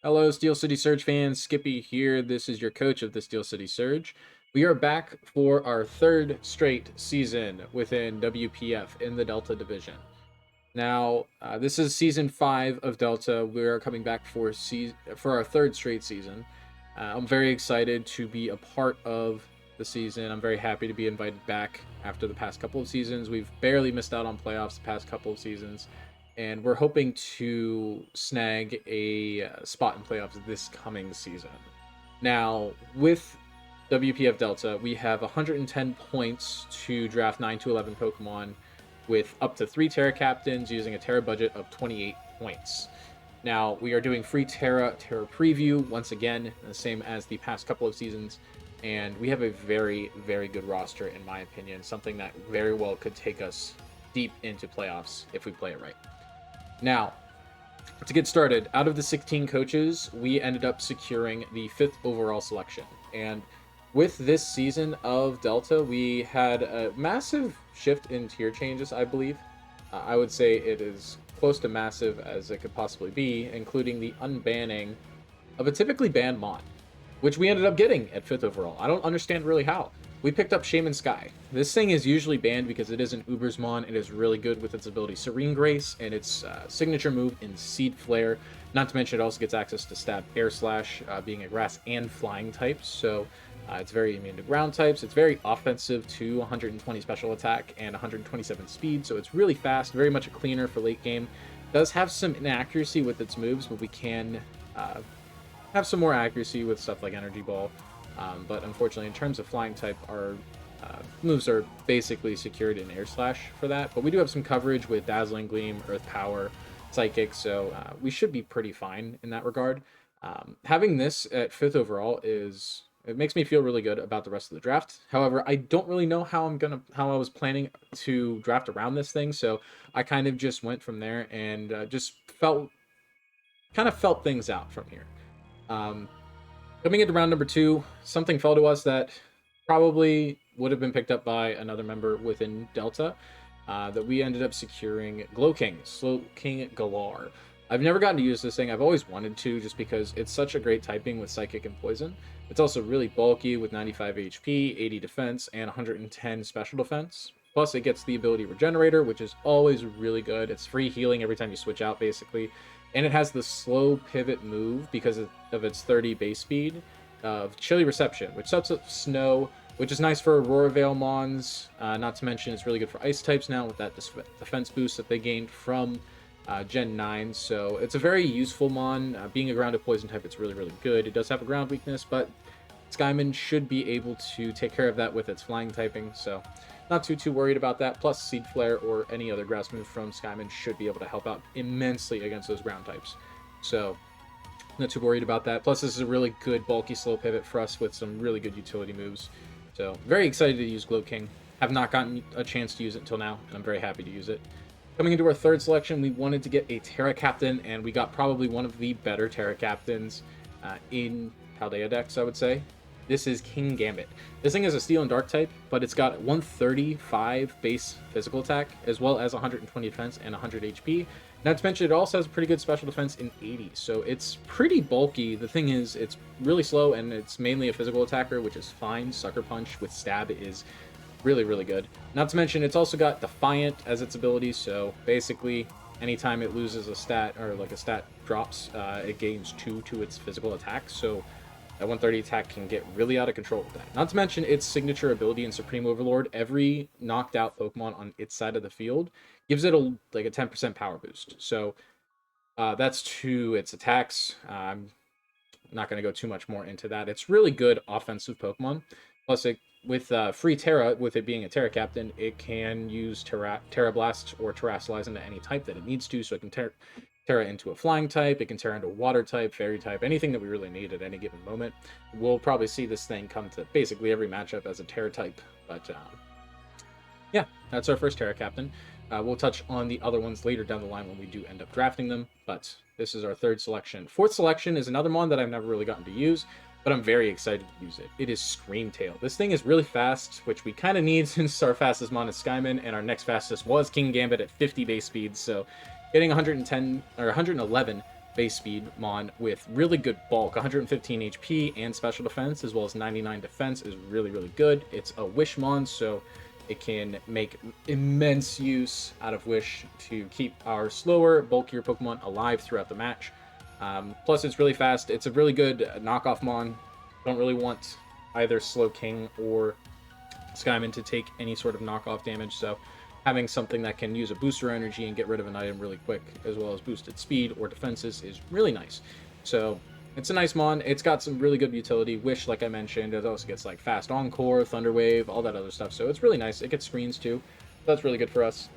Hello, Steel City Surge fans. Skippy here. This is your coach of the Steel City Surge. We are back for our third straight season within WPF in the Delta Division. Now, this is season 5 of Delta. We are coming back for our third straight season. I'm very excited to be a part of the season. I'm very happy to be invited back after the past couple of seasons. We've barely missed out on playoffs the past couple of seasons, and we're hoping to snag a spot in playoffs this coming season. Now, with WPF Delta, we have 110 points to draft 9 to 11 Pokemon with up to 3 Terra Captains using a Terra budget of 28 points. Now, we are doing free Terra Preview once again, the same as the past couple of seasons, and we have a very, very good roster, in my opinion, something that very well could take us deep into playoffs if we play it right. Now, to get started, out of the 16 coaches, we ended up securing the 5th overall selection. And with this season of Delta, we had a massive shift in tier changes, I believe. I would say it is close to massive as it could possibly be, including the unbanning of a typically banned mod, which we ended up getting at 5th overall. I don't understand really how. We picked up Shaymin-Sky. This thing is usually banned because it is an Uber's Mon. It is really good with its ability Serene Grace and its signature move in Seed Flare. Not to mention it also gets access to Stab Air Slash, being a grass and flying type, so it's very immune to ground types. It's very offensive to 120 special attack and 127 speed, so it's really fast, very much a cleaner for late game. Does have some inaccuracy with its moves, but we can have some more accuracy with stuff like Energy Ball. But unfortunately, in terms of flying type, our moves are basically secured in Air Slash for that. But we do have some coverage with Dazzling Gleam, Earth Power, Psychic, so we should be pretty fine in that regard. Having this at 5th overall it makes me feel really good about the rest of the draft. However, I don't really know how I was planning to draft around this thing, so I kind of just went from there and just felt things out from here. Coming into round number 2, something fell to us that probably would have been picked up by another member within Delta, that we ended up securing Slowking Galar. I've never gotten to use this thing. I've always wanted to, just because it's such a great typing with Psychic and Poison. It's also really bulky with 95 HP, 80 defense, and 110 special defense. Plus, it gets the ability Regenerator, which is always really good. It's free healing every time you switch out, basically. And it has the slow pivot move because of its 30 base speed of Chilly Reception, which sets up Snow, which is nice for Aurora Veil Mons. Not to mention, it's really good for Ice types now with that defense boost that they gained from Gen 9. So it's a very useful Mon. Being a grounded poison type, it's really, really good. It does have a ground weakness, but Skyman should be able to take care of that with its flying typing. So not too worried about that. Plus, Seed Flare or any other grass move from Skyman should be able to help out immensely against those ground types. So not too worried about that. Plus, this is a really good bulky slow pivot for us with some really good utility moves. So very excited to use Glow King. Have not gotten a chance to use it until now, and I'm very happy to use it. Coming into our third selection, we wanted to get a Terra Captain, and we got probably one of the better Terra Captains in Paldea decks, I would say. This is King Gambit. This thing is a Steel and Dark type, but it's got 135 base physical attack, as well as 120 defense and 100 HP. Not to mention, it also has pretty good special defense in 80, so it's pretty bulky. The thing is, it's really slow, and it's mainly a physical attacker, which is fine. Sucker Punch with Stab is really, really good. Not to mention, it's also got Defiant as its ability, so basically, anytime it loses a stat, or like a stat drops, it gains 2 to its physical attack, so that 130 attack can get really out of control with that. Not to mention its signature ability in Supreme Overlord. Every knocked out Pokemon on its side of the field gives it a 10% power boost. So that's to its attacks. I'm not going to go too much more into that. It's really good offensive Pokemon. Plus, with free Terra, with it being a Terra Captain, it can use Terra Blast or Terrasilize into any type that it needs to, so it can Terra into a flying type, it can Terra into a water type, fairy type, anything that we really need at any given moment. We'll probably see this thing come to basically every matchup as a Terra type, but yeah, that's our first Terra Captain. We'll touch on the other ones later down the line when we do end up drafting them, but this is our third selection. Fourth selection is another one that I've never really gotten to use, but I'm very excited to use it. It is Screamtail. This thing is really fast, which we kind of need since our fastest mon is Skyman, and our next fastest was King Gambit at 50 base speed, so getting 110 or 111 base speed mon with really good bulk. 115 HP and special defense, as well as 99 defense, is really, really good. It's a wish mon, so it can make immense use out of wish to keep our slower, bulkier Pokemon alive throughout the match. Plus, it's really fast. It's a really good knockoff mon. Don't really want either Slowking or Skymin to take any sort of knockoff damage, so having something that can use a booster energy and get rid of an item really quick, as well as boosted speed or defenses, is really nice. So it's a nice mon. It's got some really good utility. Wish, like I mentioned, it also gets like fast Encore, Thunder Wave, all that other stuff. So it's really nice. It gets screens too. That's really good for us.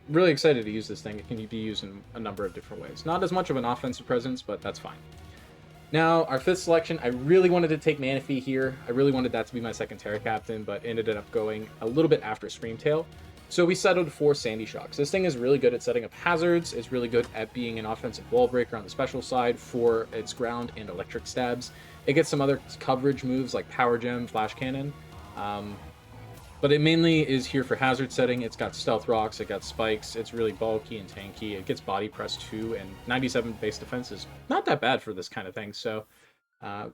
Really excited to use this thing. It can be used in a number of different ways. Not as much of an offensive presence, but that's fine. Now, our fifth selection, I really wanted to take Manaphy here. I really wanted that to be my second Terra Captain, but ended up going a little bit after Screamtail. So we settled for Sandy Shocks. This thing is really good at setting up hazards. It's really good at being an offensive wall breaker on the special side for its ground and electric stabs. It gets some other coverage moves like Power Gem, Flash Cannon. But it mainly is here for hazard setting. It's got Stealth Rocks, it got Spikes, it's really bulky and tanky. It gets Body Press too, and 97 base defense is not that bad for this kind of thing. So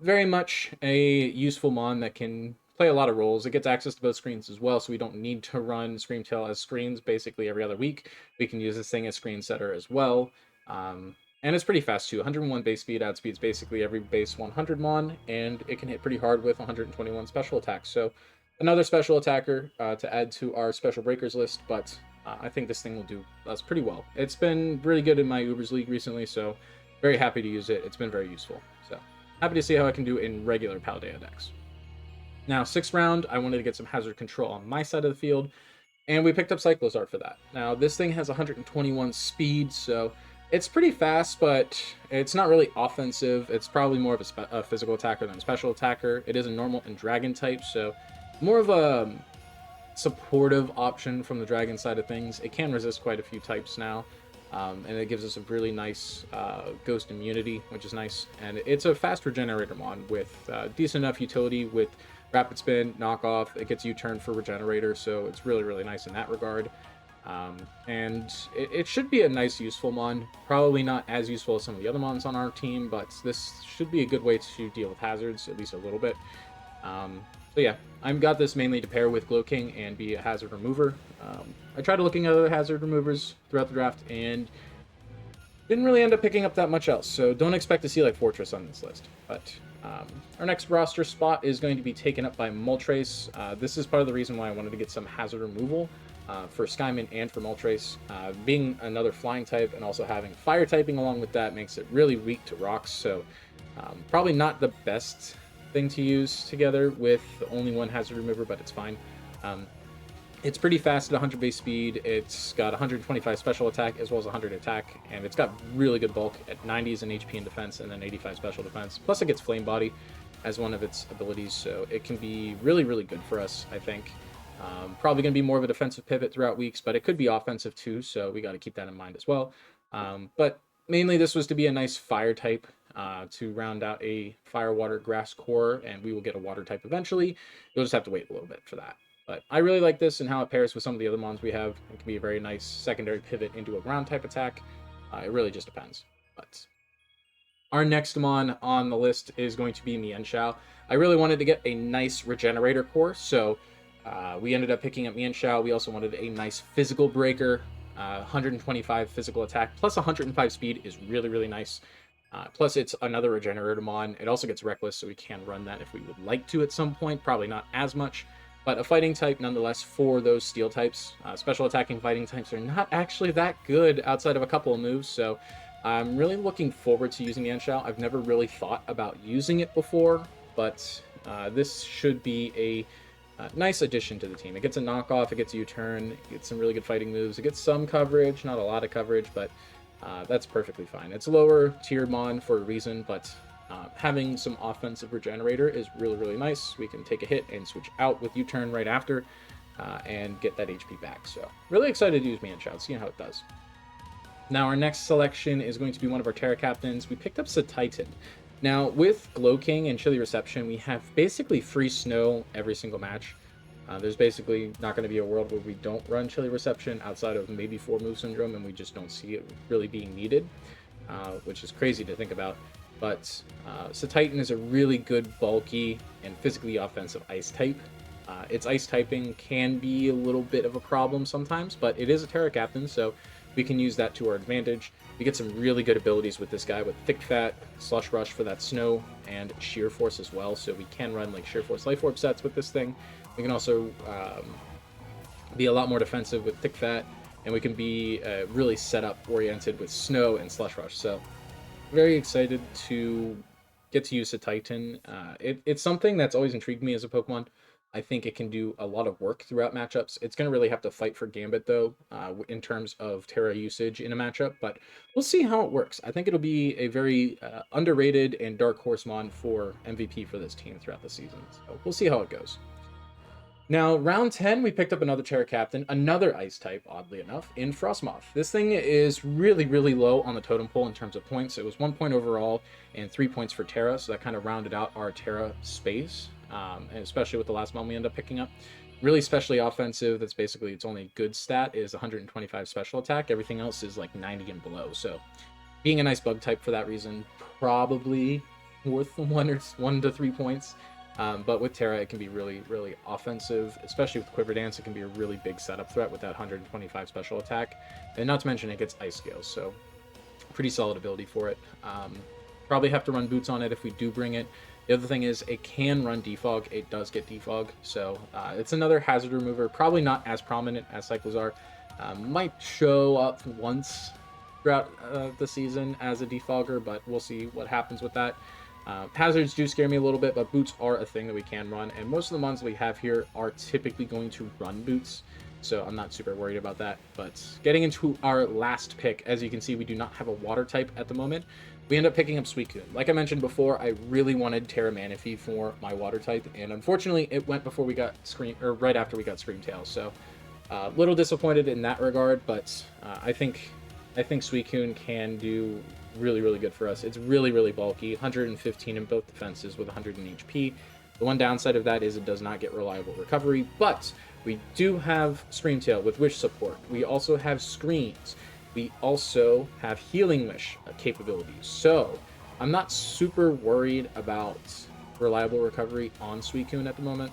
very much a useful mon that can play a lot of roles. It gets access to both screens as well, so we don't need to run Screamtail as screens basically every other week. We can use this thing as screen setter as well. And it's pretty fast too. 101 base speed, outspeeds basically every base 100 mon, and it can hit pretty hard with 121 special attacks. So another special attacker to add to our special breakers list, but I think this thing will do us pretty well. It's been really good in my Ubers League recently, so very happy to use it. It's been very useful. So happy to see how I can do in regular Paldea decks. Now, 6th round, I wanted to get some hazard control on my side of the field, and we picked up Cyclozar for that. Now, this thing has 121 speed, so it's pretty fast, but it's not really offensive. It's probably more of a physical attacker than a special attacker. It is a normal and dragon type, so more of a supportive option from the dragon side of things. It can resist quite a few types now, and it gives us a really nice ghost immunity, which is nice. And it's a fast regenerator mon with decent enough utility with Rapid Spin, Knockoff. It gets U-turn for regenerator, so it's really, really nice in that regard. And it should be a nice, useful mon. Probably not as useful as some of the other mons on our team, but this should be a good way to deal with hazards, at least a little bit. So yeah, I've got this mainly to pair with Glowking and be a hazard remover. I tried looking at other hazard removers throughout the draft and didn't really end up picking up that much else, so don't expect to see like Fortress on this list. But our next roster spot is going to be taken up by Moltres. This is part of the reason why I wanted to get some hazard removal for Skymin and for Moltres. Being another flying type and also having fire typing along with that makes it really weak to rocks, so probably not the best thing to use together with only one hazard remover, but it's fine. It's pretty fast at 100 base speed. It's got 125 special attack as well as 100 attack, and it's got really good bulk at 90s in HP and defense, and then 85 special defense. Plus it gets Flame Body as one of its abilities, so it can be really, really good for us, I think. Probably going to be more of a defensive pivot throughout weeks, but it could be offensive too, so we got to keep that in mind as well. But mainly this was to be a nice fire type to round out a fire, water, grass core, and we will get a water type eventually. You'll just have to wait a little bit for that. But I really like this and how it pairs with some of the other mons we have. It can be a very nice secondary pivot into a ground type attack. It really just depends. But our next mon on the list is going to be Mienshao. I really wanted to get a nice regenerator core, so we ended up picking up Mienshao. We also wanted a nice physical breaker. 125 physical attack plus 105 speed is really, really nice. Plus it's another regenerator mon. It also gets reckless, so we can run that if we would like to at some point. Probably not as much, but a fighting type nonetheless for those steel types. Special attacking fighting types are not actually that good outside of a couple of moves, so I'm really looking forward to using Mienshao. I've never really thought about using it before, but this should be a nice addition to the team. It gets a knockoff, it gets U-turn, it gets some really good fighting moves, it gets some coverage, not a lot of coverage, but that's perfectly fine. It's a lower tier mon for a reason, but having some offensive regenerator is really, really nice. We can take a hit and switch out with U-turn right after and get that HP back. So really excited to use Mienshao, seeing how it does. Now our next selection is going to be one of our Terra Captains. We picked up Titan. Now with Glowking and Chilly Reception, we have basically free snow every single match. There's basically not going to be a world where we don't run Chilly Reception outside of maybe 4 Move Syndrome, and we just don't see it really being needed. which is crazy to think about. But Titan is a really good, bulky, and physically offensive ice type. Its ice typing can be a little bit of a problem sometimes, but it is a Terra Captain, so we can use that to our advantage. We get some really good abilities with this guy with Thick Fat, Slush Rush for that snow, and Sheer Force as well, so we can run like Sheer Force Life Orb sets with this thing. We can also be a lot more defensive with Thick Fat, and we can be really setup oriented with Snow and Slush Rush, so very excited to get to use a Titan. It's something that's always intrigued me as a Pokemon. I think it can do a lot of work throughout matchups. It's going to really have to fight for Gambit, though, in terms of Terra usage in a matchup, but we'll see how it works. I think it'll be a very underrated and dark horse mon for MVP for this team throughout the season, so we'll see how it goes. Now, round 10, we picked up another Terra Captain, another Ice type, oddly enough, in Frostmoth. This thing is really, really low on the totem pole in terms of points. It was 1 point overall and 3 points for Terra, so that kind of rounded out our Terra space, and especially with the last one we ended up picking up. Really specially offensive, that's basically its only good stat is 125 special attack. Everything else is like 90 and below, so being a nice bug type for that reason, probably worth 1 to 3 points. But with Terra, it can be really, really offensive, especially with Quiver Dance. It can be a really big setup threat with that 125 special attack. And not to mention, it gets Ice Scales, so pretty solid ability for it. Probably have to run Boots on it if we do bring it. The other thing is, it can run Defog. It does get Defog, so it's another hazard remover. Probably not as prominent as Cyclizar. Might show up once throughout the season as a Defogger, but we'll see what happens with that. Hazards do scare me a little bit, but Boots are a thing that we can run, and most of the ones we have here are typically going to run Boots, so I'm not super worried about that. But getting into our last pick, as you can see, we do not have a water type at the moment. We end up picking up Suicune. Like I mentioned before, I really wanted Terra Manaphy for my water type, and unfortunately, it went before we got right after we got Screamtail, so a little disappointed in that regard, but I think Suicune can do really, really good for us. It's really, really bulky, 115 in both defenses with 100 in HP. The one downside of that is it does not get reliable recovery, but we do have Screamtail with Wish support. We also have Screens. We also have Healing Wish capabilities. So I'm not super worried about reliable recovery on Suicune at the moment.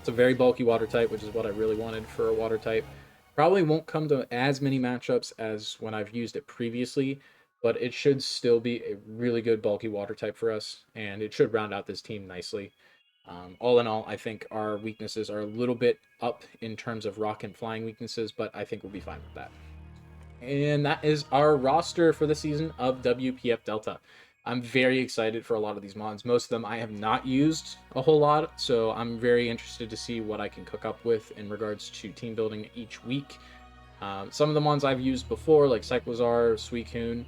It's a very bulky water type, which is what I really wanted for a water type. Probably won't come to as many matchups as when I've used it previously, but it should still be a really good bulky water type for us, and it should round out this team nicely. All in all, I think our weaknesses are a little bit up in terms of rock and flying weaknesses, but I think we'll be fine with that. And that is our roster for the season of WPF Delta. I'm very excited for a lot of these mods. Most of them I have not used a whole lot, so I'm very interested to see what I can cook up with in regards to team building each week. Some of the ones I've used before, like Cyclizar, Suicune,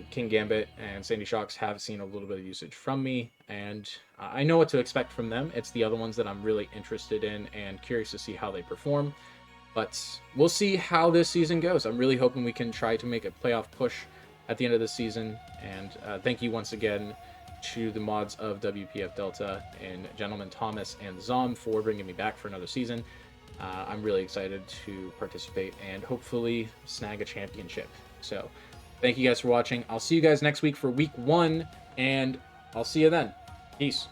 King Gambit, and Sandy Shocks, have seen a little bit of usage from me, and I know what to expect from them. It's the other ones that I'm really interested in and curious to see how they perform. But we'll see how this season goes. I'm really hoping we can try to make a playoff push at the end of the season, and thank you once again to the mods of WPF Delta and Gentleman Thomas and Zom for bringing me back for another season. I'm really excited to participate and hopefully snag a championship. So thank you guys for watching. I'll see you guys next week for week 1, and I'll see you then. Peace.